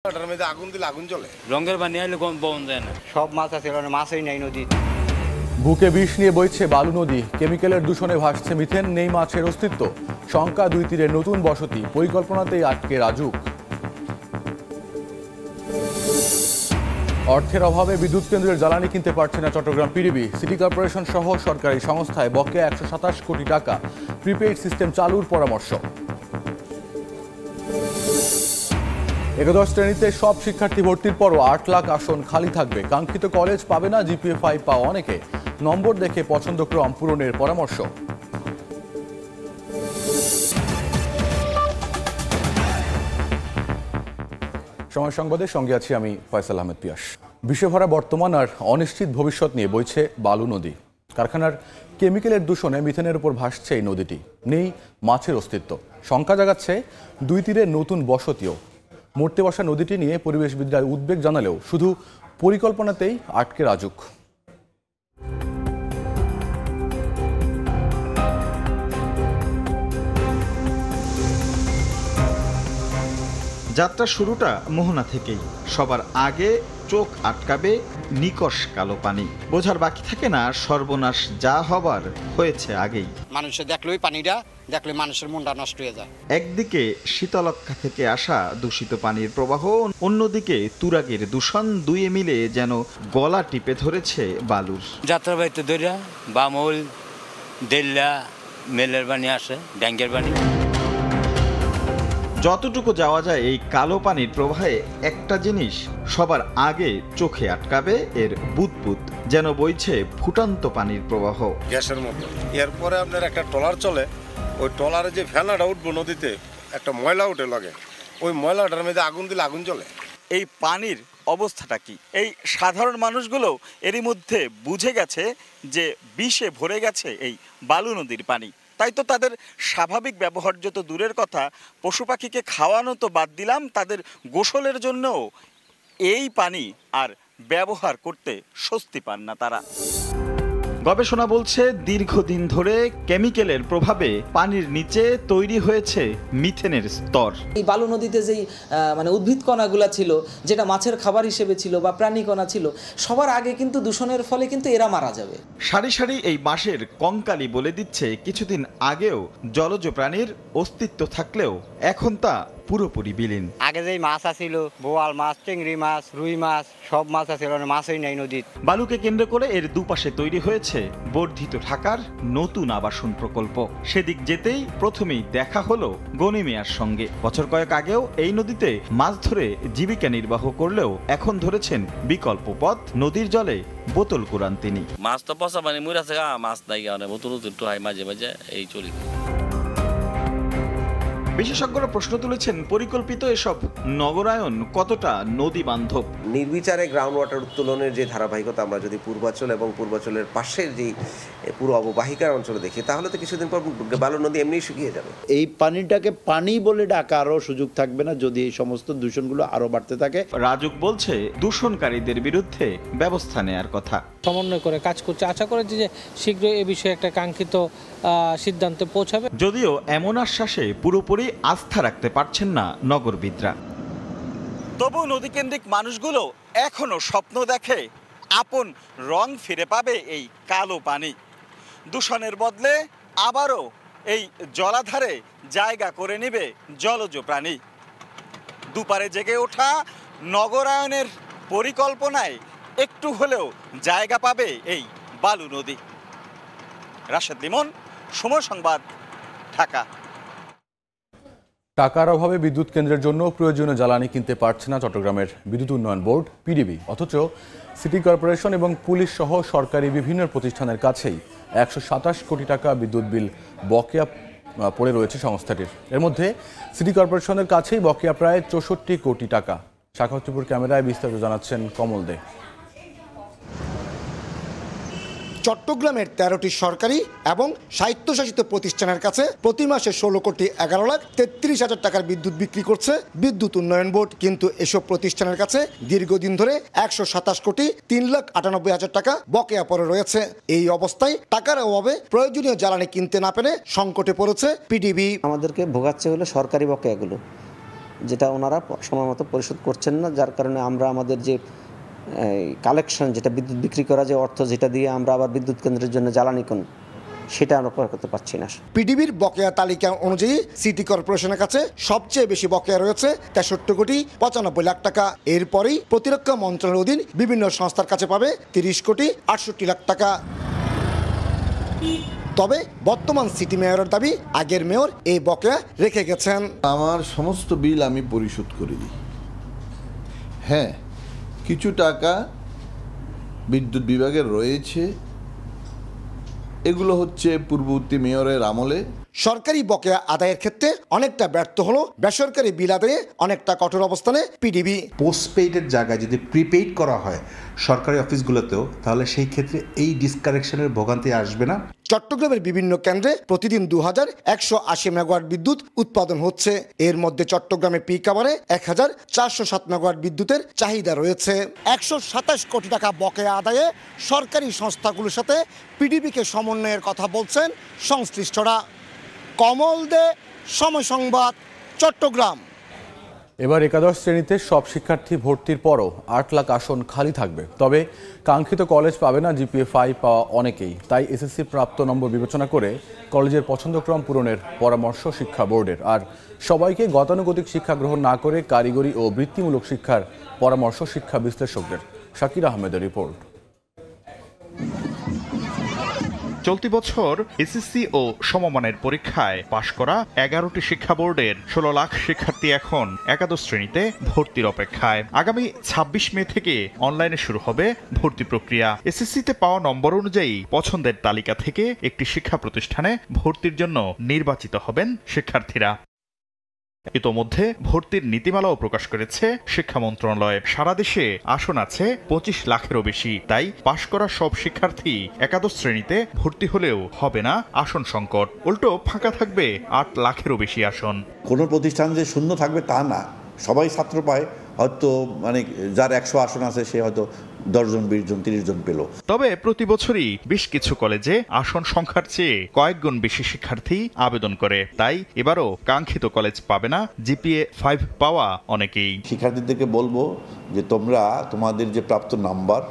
ওটার মধ্যে আগুন দিলে আগুন জ্বলে। রঙের পানি আইলে বন্ধ যায় না। সব মাছ আছে, মাছই নাই নদী। বুকে বিষ নিয়ে বইছে বালু নদী, কেমিক্যালের দূষণে ভাসছে মিথেন, নেই মাছের অস্তিত্ব। শঙ্কা দুই তীরে নতুন বসতি, পরিকল্পনাতেই আটকে রাজুক। অর্থের অভাবে বিদ্যুৎ কেন্দ্রের জ্বালানি কিনতে পারছে না চট্টগ্রাম পিডিবি। সিটি কর্পোরেশন সহ সরকারি সংস্থায় বকেয়া 127 কোটি টাকা, প্রিপেইড সিস্টেম চালুর পরামর্শ। একাদশ শ্রেণীতে সব শিক্ষার্থী ভর্তির পরও 8 লাখ আসন খালি থাকবে। কাঙ্ক্ষিত কলেজ পাবে না জিপিএ 5 পাওয়া অনেকে, নম্বর দেখে পছন্দক্রম পূরণের পরামর্শ। সময় সংবাদের সঙ্গে আছি আমি ফয়সাল আহমেদ পিয়াস। বিষে ভরা বর্তমান আর অনিশ্চিত ভবিষ্যৎ নিয়ে বইছে বালু নদী। কারখানার কেমিক্যালের দূষণে মিথেনের উপর ভাসছে এই নদীটি, নেই মাছের অস্তিত্ব। শঙ্কা জাগাচ্ছে দুই তীরে নতুন বসতিও। মরতে বসা নদীটি নিয়ে পরিবেশবিদরা উদ্বেগ জানালেও শুধু পরিকল্পনাতেই আটকে রাজুক। যাত্রা শুরুটা মোহনা থেকেই। সবার আগে চোখ আটকাবে নিকষ কালো পানি। বোঝার বাকি থাকে না সর্বনাশ যা হবার হয়েছে আগেই। মানুষে দেখলেই পানিটা দেখলে মানুষের মনটা নষ্ট হয়ে যায়। একদিকে শীতলক্ষা থেকে আসা দূষিত পানির প্রবাহ, অন্যদিকে তুরাগের দূষণ, দুয়ে মিলে যেন গলা টিপে ধরেছে বালুর। যাত্রাবাড়িতে দরিয়া বামুল দেল্লা মেলের পানি আসে, ড্যাঙ্গের পানি। যতটুকু যাওয়া যায় এই কালো পানির প্রবাহে একটা জিনিস সবার আগে চোখে আটকাবে, এর বুদবুদ, যেন বইছে ফুটন্ত পানির প্রবাহ গ্যাসের মতো। এরপরে আপনার একটা ট্রলার চলে, ওই ট্রলারে যে ফেনাটা উঠবো নদীতে, একটা ময়লা উঠে লাগে, ওই ময়লাটার মধ্যে আগুন দিলে আগুন জ্বলে। এই পানির অবস্থাটা কি? এই সাধারণ মানুষগুলো এরই মধ্যে বুঝে গেছে যে বিষে ভরে গেছে এই বালু নদীর পানি। তাই তো তাদের স্বাভাবিক ব্যবহার্য তো দূরের কথা, পশু পাখিকে খাওয়ানো তো বাদ দিলাম, তাদের গোসলের জন্যও এই পানি আর ব্যবহার করতে স্বস্তি পান না তারা। গবেষণা বলছে দীর্ঘদিন ধরে কেমিক্যালের প্রভাবে পানির নিচে তৈরি হয়েছে মিথেনের স্তর। এই বালু নদীতে যেই উদ্ভিদ কণাগুলা ছিল, যেটা মাছের খাবার হিসেবে ছিল বা প্রাণী কণা ছিল, সবার আগে কিন্তু দূষণের ফলে কিন্তু এরা মারা যাবে। সারি সারি এই বাঁশের কঙ্কালি বলে দিচ্ছে কিছুদিন আগেও জলজ প্রাণীর অস্তিত্ব থাকলেও এখন তা পুরোপুরি বিলীন। আগে যেই মাছ আছিল, বোয়াল মাছ, চিংড়ি মাছ, রুই মাছ, সব মাছ আছে, মাছই নাই নদীর। বালুকে কেন্দ্র করে এর দুপাশে তৈরি হয়েছে বর্ধিত ঢাকার নতুন আবাসন প্রকল্প। সেদিক যেতেই প্রথমেই দেখা হলো গনি মিয়ার সঙ্গে। বছর কয়েক আগেও এই নদীতে মাছ ধরে জীবিকা নির্বাহ করলেও এখন ধরেছেন বিকল্প পথ, নদীর জলে বোতল কুড়ান তিনি। মাছ তো পচা পানি মুড়ে আছে, মাছ নাই, বোতল একটু হয় মাঝে মাঝে, এই চলি। বিশেষজ্ঞরা প্রশ্ন তুলেছেন পরিকল্পিত এসব নগরায়ন কতটা নদী বান্ধব। নির্বিচারে গ্রাউন্ড ওয়াটার উত্তোলনের যে ধারাবাহিকতা আমরা যদি পূর্বাঞ্চল এবং পূর্বাঞ্চলের পাশের যে পুরো অববাহিকার অঞ্চলে দেখি, তাহলে তো কিছুদিন পর বালু নদী এমনিই শুকিয়ে যাবে। এই পানিটাকে পানি বলে ডাকারও সুযোগ থাকবে না যদি এই সমস্ত দূষণগুলো আরো বাড়তে থাকে। রাজুক বলছে দূষণকারীদের বিরুদ্ধে ব্যবস্থা নেয়ার কথা। সমন্বয় করে কাজ করছে, আশা করে যে শীঘ্রই এ বিষয়ে একটা কাঙ্ক্ষিত সিদ্ধান্তে পৌঁছাবে। যদিও এমন আশ্বাসে পুরোপুরি আস্থা রাখতে পারছেন না নগরবিদরা। তবু নদীকেন্দ্রিক মানুষগুলো এখনো স্বপ্ন দেখে আপন রং ফিরে পাবে এই কালো পানি। দূষণের বদলে আবারও এই জলাধারে জায়গা করে নেবে জলজ প্রাণী। দুপারে জেগে ওঠা নগরায়নের পরিকল্পনায় একটু হলেও জায়গা পাবে এই বালু নদী। রাশেদ লিমন, সময় সংবাদ, ঢাকা। টাকার অভাবে বিদ্যুৎ কেন্দ্রের জন্য প্রয়োজনীয় জ্বালানি কিনতে পারছে না চট্টগ্রামের বিদ্যুৎ উন্নয়ন বোর্ড পিডিবি। অথচ সিটি কর্পোরেশন এবং পুলিশ সহ সরকারি বিভিন্ন প্রতিষ্ঠানের কাছেই 127 কোটি টাকা বিদ্যুৎ বিল বকেয়া পড়ে রয়েছে সংস্থাটির। এর মধ্যে সিটি কর্পোরেশনের কাছেই বকেয়া প্রায় 64 কোটি টাকা। শাখাউত্তিপুর ক্যামেরায় বিস্তারিত জানাচ্ছেন কমল দে। চট্টগ্রামের 13টি সরকারি এবং স্বায়ত্তশাসিত প্রতিষ্ঠানের কাছে প্রতি মাসে 16,11,33,000 টাকার বিদ্যুৎ বিক্রি করছে বিদ্যুৎ উন্নয়ন বোর্ড। কিন্তু এসব প্রতিষ্ঠানের কাছে দীর্ঘদিন ধরে 127,03,98,000 টাকা বকেয়া পড়ে রয়েছে। এই অবস্থায় টাকার অভাবে প্রয়োজনীয় জ্বালানি কিনতে না পেরে সংকটে পড়েছে পিডিবি। আমাদেরকে ভোগাচ্ছে হলো সরকারি বকেয়াগুলো, যেটা ওনারা সময় মতো পরিশোধ করছেন না, যার কারণে আমরা আমাদের যে কালেকশন, যেটা বিদ্যুৎ বিক্রি করা যে অর্থ, যেটা দিয়ে আমরা আবার বিদ্যুৎ কেন্দ্রের জন্য জ্বালানি সেটা আমরা ক্রয় করতে পারছি না। পিডিবির বকেয়া তালিকা অনুযায়ী সিটি কর্পোরেশনের কাছে সবচেয়ে বেশি বকেয়া রয়েছে 63 কোটি 95 লাখ টাকা। এরপরেই প্রতিরক্ষা মন্ত্রণালয়ের অধীন বিভিন্ন সংস্থার কাছে পাবে 30 কোটি 68 লাখ টাকা। তবে বর্তমান সিটি মেয়রের দাবি, আগের মেয়র এই বকেয়া রেখে গেছেন। আমার সমস্ত বিল আমি পরিশোধ করে দিই। হ্যাঁ, কিছু টাকা বিদ্যুৎ বিভাগের রয়েছে, এগুলো হচ্ছে পূর্ববর্তী মেয়রের আমলে। সরকারি বকেয়া আদায়ের ক্ষেত্রে অনেকটা ব্যর্থ হলো বেসরকারি বিল আদায়ে অনেকটা কঠোর অবস্থানে পিডিবি। পোস্টপেইডের জায়গায় যদি প্রিপেইড করা হয় সরকারি অফিসগুলোতেও, তাহলে সেই ক্ষেত্রে এই ডিসকানেকশনের ভোগান্তি আসবে না। চট্টগ্রামের বিভিন্ন কেন্দ্রে প্রতিদিন 2180 মেগাওয়াট বিদ্যুৎ উৎপাদন হচ্ছে। এর মধ্যে চট্টগ্রামে পিক আওয়ারে 1407 মেগাওয়াট বিদ্যুতের চাহিদা রয়েছে। 127 কোটি টাকা বকেয়া আদায়ে সরকারি সংস্থাগুলোর সাথে পিডিবিকে সমন্বয়ের কথা বলছেন সংশ্লিষ্টরা। কমল দে, সময় সংবাদ, চট্টগ্রাম। এবার একাদশ শ্রেণীতে সব শিক্ষার্থী ভর্তির পরও 8 লাখ আসন খালি থাকবে। তবে কাঙ্ক্ষিত কলেজ পাবে না জিপিএ 5 পাওয়া অনেকেই। তাই এসএসসি প্রাপ্ত নম্বর বিবেচনা করে কলেজের পছন্দক্রম পূরণের পরামর্শ শিক্ষা বোর্ডের। আর সবাইকে গতানুগতিক শিক্ষা গ্রহণ না করে কারিগরি ও বৃত্তিমূলক শিক্ষার পরামর্শ শিক্ষা বিশ্লেষকদের। শাকির আহমেদের রিপোর্ট। চলতি বছর এসএসসি ও সমমানের পরীক্ষায় পাশ করা 11টি শিক্ষা বোর্ডের 16 লাখ শিক্ষার্থী এখন একাদশ শ্রেণীতে ভর্তির অপেক্ষায়। আগামী 26 মে থেকে অনলাইনে শুরু হবে ভর্তি প্রক্রিয়া। এসএসসিতে পাওয়া নম্বর অনুযায়ী পছন্দের তালিকা থেকে একটি শিক্ষা প্রতিষ্ঠানে ভর্তির জন্য নির্বাচিত হবেন শিক্ষার্থীরা। ইতোমধ্যে ভর্তির নীতিমালাও প্রকাশ করেছে শিক্ষা মন্ত্রণালয়। সারা দেশে আসন আছে 25 লাখেরও বেশি। তাই পাশ করা সব শিক্ষার্থী একাদশ শ্রেণীতে ভর্তি হলেও হবে না আসন সংকট, উল্টো ফাঁকা থাকবে 8 লাখেরও বেশি আসন। কোনো প্রতিষ্ঠান যে শূন্য থাকবে তা না, সবাই ছাত্র পায়। হয়তো মানে যার 100 আসন আছে সে হয়তো 10 জন 20 জন 30 জন পেল। তবে প্রতি বছরই বেশ কিছু কলেজে আসন সংখ্যার চেয়ে কয়েক গুণ বেশি শিক্ষার্থী আবেদন করে। তাই এবারও কাঙ্ক্ষিত কলেজ পাবে না জিপিএ 5 পাওয়া অনেকেই। শিক্ষার্থীদেরকে বলবো যে তোমরা তোমাদের যে প্রাপ্ত নাম্বার,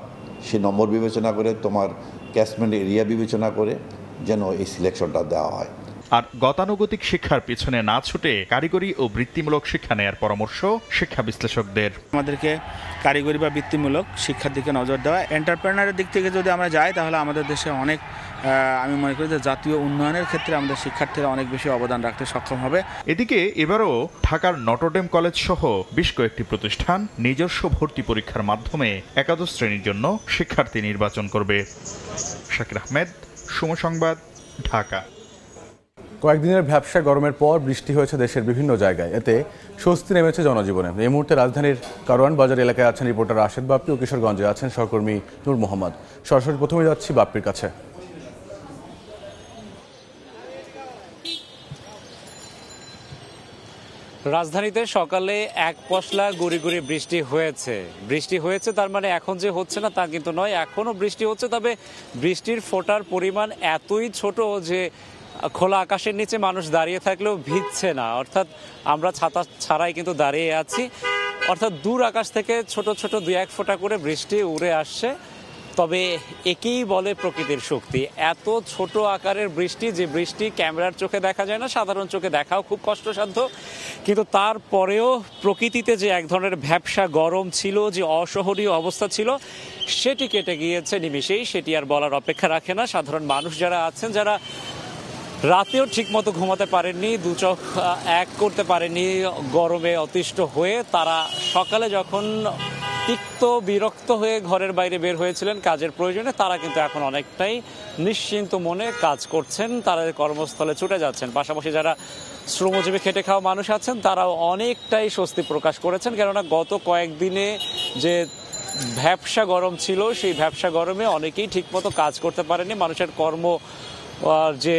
সে নম্বর বিবেচনা করে, তোমার ক্যাচমেন্ট এরিয়া বিবেচনা করে যেন এই সিলেকশনটা দেওয়া হয়। আর গতানুগতিক শিক্ষার পিছনে না ছুটে কারিগরি ও বৃত্তিমূলক শিক্ষা নেয়ার পরামর্শ শিক্ষা বিশ্লেষকদের। আমাদেরকে কারিগরি বা বৃত্তিমূলক শিক্ষার দিকে নজর দেওয়া। এন্টারপ্রেনারের দিক থেকে যদি আমরা যাই, তাহলে আমাদের দেশে অনেক, আমি মনে করি যে জাতীয় উন্নয়নের ক্ষেত্রে আমাদের শিক্ষার্থীরা অনেক বেশি অবদান রাখতে সক্ষম হবে। এদিকে এবারও ঢাকার নটরডেম কলেজ সহ বেশ কয়েকটি প্রতিষ্ঠান নিজস্ব ভর্তি পরীক্ষার মাধ্যমে একাদশ শ্রেণীর জন্য শিক্ষার্থী নির্বাচন করবে। শাকির আহমেদ, সময় সংবাদ, ঢাকা। কয়েকদিনের ভ্যাপসা গরমের পর বৃষ্টি হয়েছে দেশের বিভিন্ন জায়গায়। এতে স্বস্তি নেমেছে জনজীবনে। এই মুহূর্তে রাজধানীর কারওয়ান বাজার এলাকায় আছেন রিপোর্টার রাশেদ বাপ্পি ও কিশোরগঞ্জে আছেন সহকর্মী নূর মোহাম্মদ। সরাসরি প্রথমে যাচ্ছি বাপ্পির কাছে। রাজধানীতে সকালে এক পশলা গুড়ি গুড়ি বৃষ্টি হয়েছে তার মানে এখন যে হচ্ছে না তা কিন্তু নয়, এখনও বৃষ্টি হচ্ছে। তবে বৃষ্টির ফোঁটার পরিমাণ এতই ছোট যে খোলা আকাশের নিচে মানুষ দাঁড়িয়ে থাকলেও ভিজছে না। অর্থাৎ আমরা ছাতা ছাড়াই কিন্তু দাঁড়িয়ে আছি। অর্থাৎ দূর আকাশ থেকে ছোট ছোট 2-1 ফোঁটা করে বৃষ্টি উড়ে আসছে। তবে একেই বলে প্রকৃতির শক্তি। এত ছোট আকারের বৃষ্টি, যে বৃষ্টি ক্যামেরার চোখে দেখা যায় না, সাধারণ চোখে দেখাও খুব কষ্টসাধ্য, কিন্তু তারপরেও প্রকৃতিতে যে এক ধরনের ভ্যাপসা গরম ছিল, যে অসহনীয় অবস্থা ছিল, সেটি কেটে গিয়েছে নিমিষেই। সেটি আর বলার অপেক্ষা রাখে না। সাধারণ মানুষ যারা আছেন, যারা রাতেও ঠিকমতো ঘুমাতে পারেননি, দু চোখ এক করতে পারেননি গরমে অতিষ্ঠ হয়ে, তারা সকালে যখন তিক্ত বিরক্ত হয়ে ঘরের বাইরে বের হয়েছিলেন কাজের প্রয়োজনে, তারা কিন্তু এখন অনেকটাই নিশ্চিন্ত মনে কাজ করছেন, তারা কর্মস্থলে ছুটে যাচ্ছেন। পাশাপাশি যারা শ্রমজীবী খেটে খাওয়া মানুষ আছেন, তারাও অনেকটাই স্বস্তি প্রকাশ করেছেন। কেননা গত কয়েকদিনে যে ভ্যাপসা গরম ছিল, সেই ভ্যাপসা গরমে অনেকেই ঠিকমতো কাজ করতে পারেনি। মানুষের কর্ম যে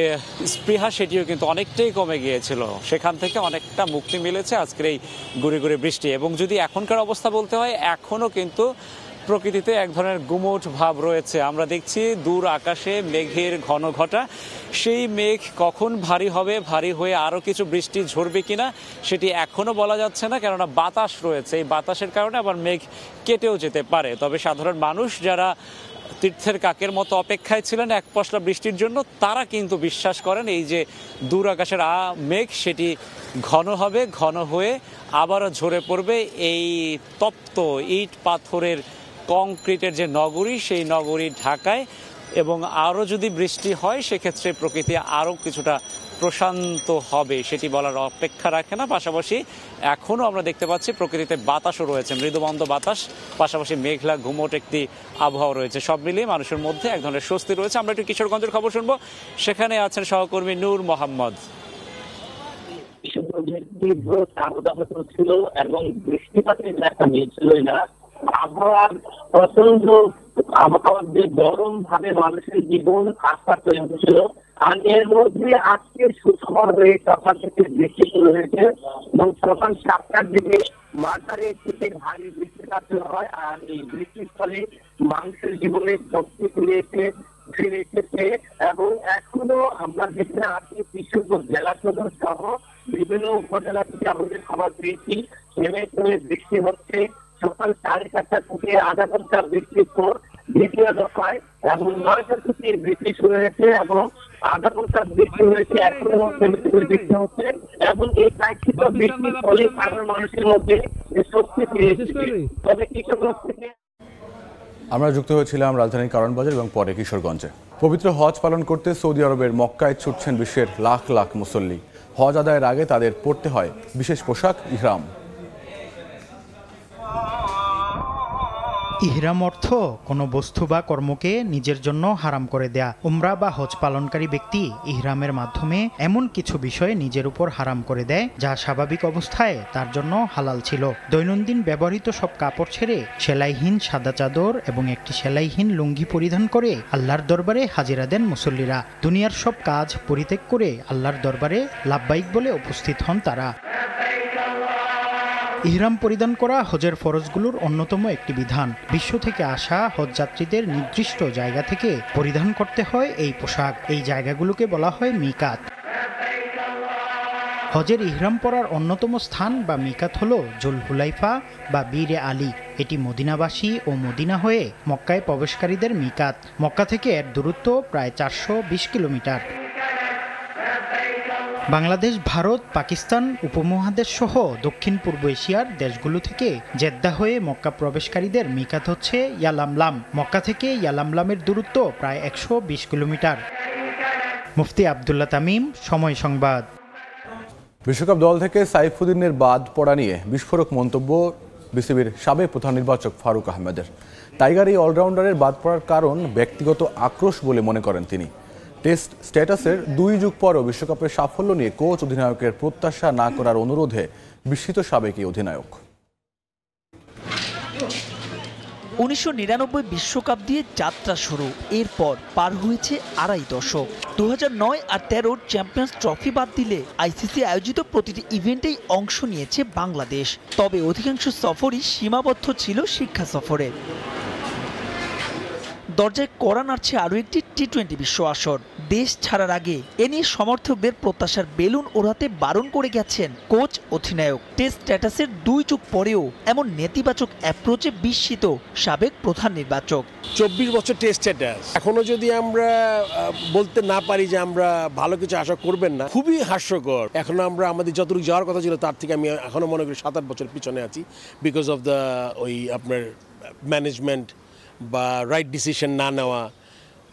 স্পৃহা, সেটিও কিন্তু অনেকটাই কমে গিয়েছিল। সেখান থেকে অনেকটা মুক্তি মিলেছে আজকের এই গুড়ি গুড়ি বৃষ্টি। এবং যদি এখনকার অবস্থা বলতে হয়, এখনও কিন্তু প্রকৃতিতে এক ধরনের গুমোট ভাব রয়েছে। আমরা দেখছি দূর আকাশে মেঘের ঘন ঘটা, সেই মেঘ কখন ভারী হবে, ভারী হয়ে আরও কিছু বৃষ্টি ঝরবে কিনা সেটি এখনও বলা যাচ্ছে না, কেননা বাতাস রয়েছে। এই বাতাসের কারণে আবার মেঘ কেটেও যেতে পারে। তবে সাধারণ মানুষ যারা তীর্থের কাকের মতো অপেক্ষায় ছিলেন এক পশলা বৃষ্টির জন্য, তারা কিন্তু বিশ্বাস করেন এই যে দূর আকাশের মেঘ সেটি ঘন হবে, ঘন হয়ে আবারও ঝরে পড়বে এই তপ্ত ইট পাথরের কংক্রিটের যে নগরী, সেই নগরী ঢাকায়। এবং আরও যদি বৃষ্টি হয় সেক্ষেত্রে প্রকৃতি আরও কিছুটা প্রশান্ত হবে, সেটি বলার অপেক্ষা রাখে না। পাশাপাশি এখনও আমরা দেখতে পাচ্ছি প্রকৃতিতে বাতাসও রয়েছে, মৃদুমন্দ বাতাস, পাশাপাশি মেঘলা ঘুমট একটি আবহাওয়া রয়েছে। সব মিলিয়ে মানুষের মধ্যে এক ধরনের স্বস্তি রয়েছে। আমরা একটু কিশোরগঞ্জের খবর শুনবো, সেখানে আছেন সহকর্মী নূর মোহাম্মদ। ছিল এবং বৃষ্টিপাতের দেখা মিলছিল না, আবহাওয়ার প্রচন্ড আবহাওয়ার যে গরম ভাবে মানুষের জীবন আস্থা তৈরি হয়েছিল। আর এর মধ্যে আজকে সুখবর হয়ে সকাল থেকে বৃষ্টি শুরু হয়েছে এবং সকাল 7টার দিকে মাঝারি থেকে ভারী বৃষ্টিপাত শুরু হয়। আর এই বৃষ্টির ফলে মানুষের জীবনে শক্তি ফিরে এসেছে এবং এখনো আমরা যেখানে আছি কিশোরগঞ্জ জেলা সদর সহ বিভিন্ন উপজেলা থেকে আমাদের খবর পেয়েছি নেমে বৃষ্টি হচ্ছে। সকাল 4:30 থেকে আধা ঘন্টা বৃষ্টির পর দ্বিতীয় দফায় এবং 9টা থেকে বৃষ্টি শুরু হয়েছে এবং আধা ঘন্টা বৃষ্টি হয়েছে, এখনো বৃষ্টি হচ্ছে এবং এই প্রাকৃতিক বৃষ্টির ফলে সাধারণ মানুষের মধ্যে শক্তি ফিরে এসেছে। তবে কিশোরগঞ্জ থেকে আমরা যুক্ত হয়েছিলাম রাজধানীর কারণ বাজার এবং পরে কিশোরগঞ্জে। পবিত্র হজ পালন করতে সৌদি আরবের মক্কায় ছুটছেন বিশ্বের লাখ লাখ মুসল্লি। হজ আদায়ের আগে তাদের পরতে হয় বিশেষ পোশাক ইহরাম। ইহরাম অর্থ কোনো বস্তু বা কর্মকে নিজের জন্য হারাম করে দেয়া। উমরা বা হজ পালনকারী ব্যক্তি ইহরামের মাধ্যমে এমন কিছু বিষয় নিজের উপর হারাম করে দেয় যা স্বাভাবিক অবস্থায় তার জন্য হালাল ছিল। দৈনন্দিন ব্যবহৃত সব কাপড় ছেড়ে সেলাইহীন সাদা চাদর এবং একটি সেলাইহীন লুঙ্গি পরিধান করে আল্লাহর দরবারে হাজিরা দেন মুসল্লিরা। দুনিয়ার সব কাজ পরিত্যাগ করে আল্লাহর দরবারে লাব্বাইক বলে উপস্থিত হন তারা। ইহরাম পরিধান করা হজের ফরজগুলোর অন্যতম একটি বিধান। বিশ্ব থেকে আসা হজ যাত্রীদের নির্দিষ্ট জায়গা থেকে পরিধান করতে হয় এই পোশাক। এই জায়গাগুলোকে বলা হয় মিকাত। হজের ইহরাম পরার অন্যতম স্থান বা মিকাত হল জুলহুলাইফা বা বীরে আলী। এটি মদিনাবাসী ও মদিনা হয়ে মক্কায় প্রবেশকারীদের মিকাত। মক্কা থেকে এর দূরত্ব প্রায় 420 কিলোমিটার। বাংলাদেশ, ভারত, পাকিস্তান উপমহাদেশ সহ দক্ষিণ পূর্ব এশিয়ার দেশগুলো থেকে জেদ্দা হয়ে মক্কা প্রবেশকারীদের মিকাত হচ্ছে ইয়ালামলাম। মক্কা থেকে ইয়ালামলামের দূরত্ব প্রায় 120 কিলোমিটার। মুফতি আব্দুল্লাহ তামিম, সময় সংবাদ। বিশ্বকাপ দল থেকে সাইফুদ্দিনের বাদ পড়া নিয়ে বিস্ফোরক মন্তব্য বিসিবির সাবেক প্রধান নির্বাচক ফারুক আহমেদের। টাইগার এই অলরাউন্ডারের বাদ পড়ার কারণ ব্যক্তিগত আক্রোশ বলে মনে করেন তিনি। টেস্ট স্ট্যাটাসের 2 যুগ পরও বিশ্বকাপের সাফল্য নিয়ে কোচ অধিনায়কের প্রত্যাশা না করার অনুরোধে বিস্মিত সাবেক এই অধিনায়ক। 1999 বিশ্বকাপ দিয়ে যাত্রা শুরু, এরপর পার হয়েছে 2.5 দশক। 2009 আর 13 চ্যাম্পিয়ন্স ট্রফি বাদ দিলে আইসিসি আয়োজিত প্রতিটি ইভেন্টেই অংশ নিয়েছে বাংলাদেশ। তবে অধিকাংশ সফরই সীমাবদ্ধ ছিল শিক্ষা সফরে। দরজায় কড়া নাড়ছে আরও একটি টি-20 বিশ্ব আসর। দেশ ছাড়ার আগে এ নিয়ে সমর্থকদের প্রত্যাশার বেলুন ওড়াতে বারণ করে গেছেন কোচ অধিনায়ক। টেস্ট স্ট্যাটাসের 2 যুগ পরেও এমন নেতিবাচক অ্যাপ্রোচে বিস্মিত সাবেক প্রধান নির্বাচক। 24 বছর টেস্ট স্ট্যাটাস, এখনো যদি আমরা বলতে না পারি যে আমরা ভালো কিছু আশা করবেন না, খুবই হাস্যকর। এখনো আমরা আমাদের যতটুকু যাওয়ার কথা ছিল তার থেকে আমি এখনো মনে করি 7-8 বছর পিছনে আছি, বিকজ অফ দ্য আপনার ম্যানেজমেন্ট বা রাইট ডিসিশন না নেওয়া,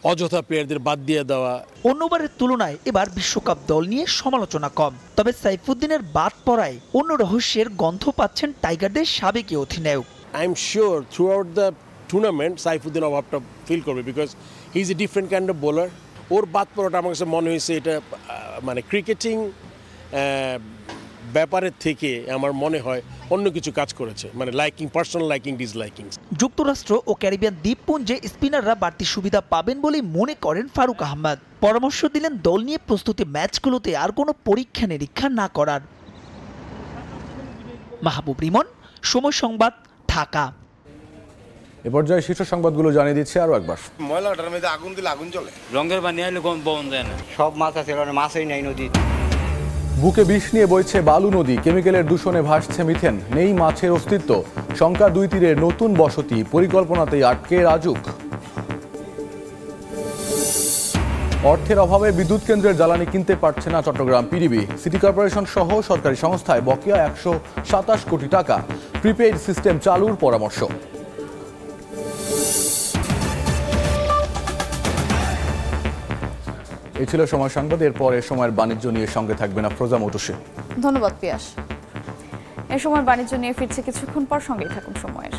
অযথা প্লেয়ারদের বাদ দিয়ে দেওয়া। অন্যবারের তুলনায় এবার বিশ্বকাপ দল নিয়ে সমালোচনা কম। তবে সাইফুদ্দিনের বাদ পড়ায় অন্য রহস্যের গন্ধ পাচ্ছেন টাইগারদের সাবেক অধিনায়ক। I am sure throughout the tournament Saifuddin অভাবটা ফিল করবে, because he is a different kind of bowler. ওর বাদ পড়াটা আমার কাছে মনে হয়েছে এটা মানে ক্রিকেটিং ব্যাপারের থেকে আমার মনে হয় অন্য কিছু কাজ করেছে, মানে লাইকিং, পার্সোনাল লাইকিং, ডিসলাইকিং। যুক্তরাষ্ট্র ও ক্যারিবিয়ান দ্বীপপুঞ্জে স্পিনাররা বাড়তি সুবিধা পাবেন বলেই মনে করেন ফারুক আহমেদ। পরামর্শ দিলেন দল নিয়ে প্রস্তুতি ম্যাচগুলোতে আর কোনো পরীক্ষা নিরীক্ষা না করার। মাহবুব রিমন, সময় সংবাদ, ঢাকা। এ পর্যায়ে শীর্ষ সংবাদগুলো জানিয়ে দিচ্ছে আরও একবার। ময়লাটার মধ্যে আগুন দিলে আগুন জ্বলে, রঙের পানি আইলে কোন বন যায় না। সব মাছ আছে, মাছই নাই নদীতে। বুকে বিষ নিয়ে বইছে বালু নদী, কেমিক্যালের দূষণে ভাসছে মিথেন, নেই মাছের অস্তিত্ব, শঙ্কা 2 তীরে নতুন বসতি, পরিকল্পনাতেই আটকে রাজুক। অর্থের অভাবে বিদ্যুৎ কেন্দ্রের জ্বালানি কিনতে পারছে না চট্টগ্রাম পিডিবি। সিটি কর্পোরেশন সহ সরকারি সংস্থায় বকেয়া 127 কোটি টাকা, প্রিপেইড সিস্টেম চালুর পরামর্শ। এই ছিল সময় সংবাদ। এরপরে সময়ের বাণিজ্য নিয়ে সঙ্গে থাকবেন আফরোজা মৌটুসী। ধন্যবাদ পিয়াস। এই সময় বাণিজ্য নিয়ে ফিরছে কিছুক্ষণ পর, সঙ্গেই থাকুন সময়ের।